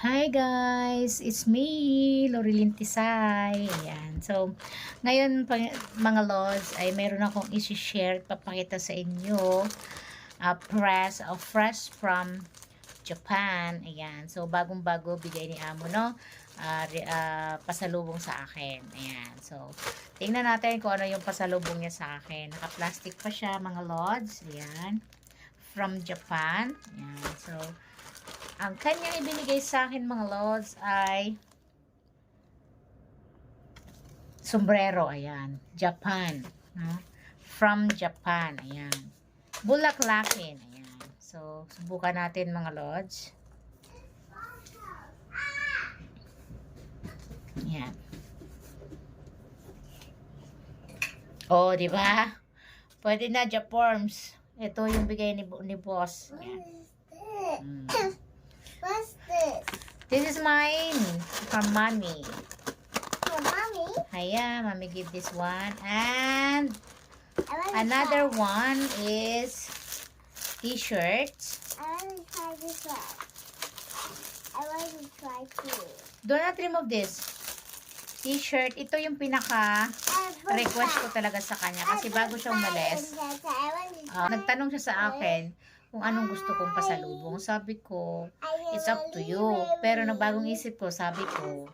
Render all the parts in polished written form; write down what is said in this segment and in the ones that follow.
Hi guys, it's me, Lorilyn Tisay. Ayan. So, ngayon mga lods ay meron akong i-share at papakita sa inyo fresh from Japan. Ayan. So, bagong-bago bigay ni Amo, no? Pasalubong sa akin. Ayan. So, tingnan natin kung ano yung pasalubong niya sa akin. Naka-plastic pa siya, mga lods. Ayan. From Japan. Ayan. So, ang kanyang ibinigay sa akin, mga lods, ay sombrero. Ayan. Japan. No? From Japan. Ayan. Bulaklakin. Ayan. So, subukan natin, mga lods. Ayan. Oh, di ba? Pwede na, Japorms. Ito yung bigay ni boss. Ayan. What's this? This is mine from mommy. For mommy? Hiya, mommy give this one. And I want another one is t-shirts. I want to try this one. I want to try too. Do not remove this. T-shirt. Ito yung pinaka request ko talaga sa kanya. Kasi bago siya umalis, nagtanong siya sa akin kung anong gusto kong pasalubong. Sabi ko, it's up to you. Pero na bagong isip ko, sabi ko,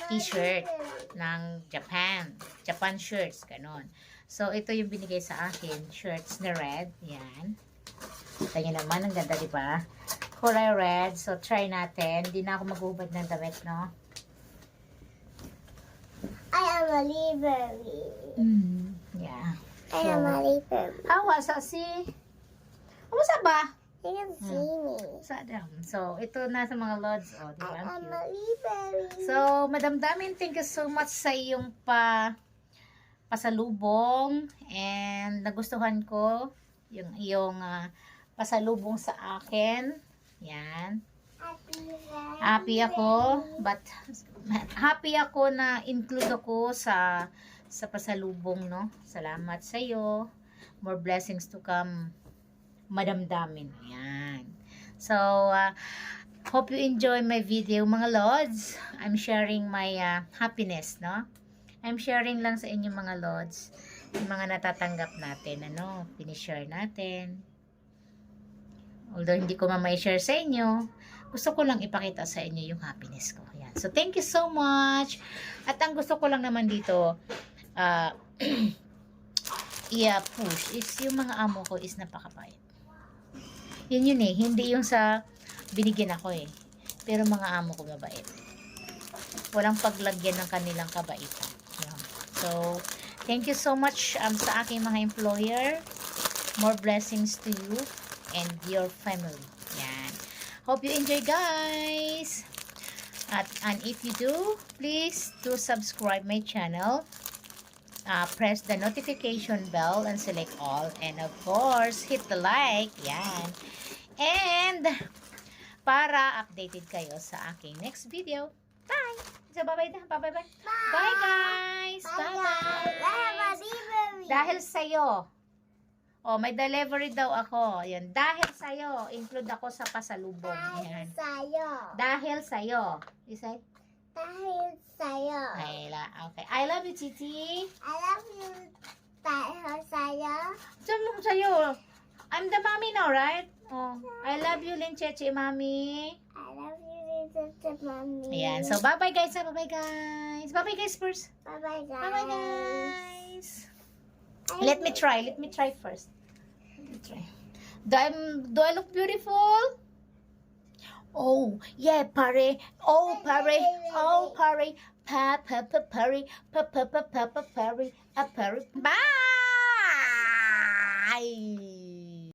t-shirt ng Japan. Japan shirts, ganon. So, ito yung binigay sa akin. Shirts na red. Yan. Kita nyo naman, ang ganda, diba? Kulay red. So, try natin. Hindi na ako maghubad ng damit, no? I am a library. Yeah. I am a library. Awa, si... Kumusta ba? You can see me. Sadam. So, ito na sa mga lods. Oh, di ba? I Ang am a cute. library. So, Madam Damin, thank you so much sa iyong pasalubong. And nagustuhan ko yung iyong pasalubong sa akin. Yan. Happy ako. But, happy ako na include ako sa pasalubong, no? Salamat sa iyo. More blessings to come, Madam Damin. Ayan. So, hope you enjoy my video, mga lods. I'm sharing my happiness, no? I'm sharing lang sa inyo, mga lods, yung mga natatanggap natin, ano, pinishare natin. Although hindi ko mamay share sa inyo, gusto ko lang ipakita sa inyo yung happiness ko. Ayan. So, thank you so much. At ang gusto ko lang naman dito, i-push is yung mga amo ko is napakabait. Yun eh. Hindi yung sa binigyan ako eh. Pero mga amo ko mabait. Walang paglagyan ng kanilang kabaitan. Yun. So, thank you so much sa aking mga employer. More blessings to you and your family. Yan. Hope you enjoy, guys. And if you do, please do subscribe my channel. Press the notification bell and select all. And of course, hit the like. Yan. And para updated kayo sa aking next video. Bye! So, bye-bye na. Bye-bye. Bye, guys! Bye-bye! I am a library. Dahil sa'yo. Oh, may delivery daw ako. Yan. Dahil sa'yo. Include ako sa pasalubong. Dahil Yan. sa'yo. Dahil sa'yo. You say? Dahil sa'yo. Okay. I love you, Titi. I love you. Dahil sa'yo. Sa'yo. I'm the mommy now, right? Oh, I love you, Lincheche, mommy. I love you, little mommy. Ayan. So, bye-bye, guys. Bye-bye, guys. Bye-bye, guys, first. Bye-bye, guys. Bye-bye, guys. Let me try first. Let me try. Do I look beautiful? Oh, yeah, pare. Oh, pare. Oh, pare. Pare. Pare. Bye!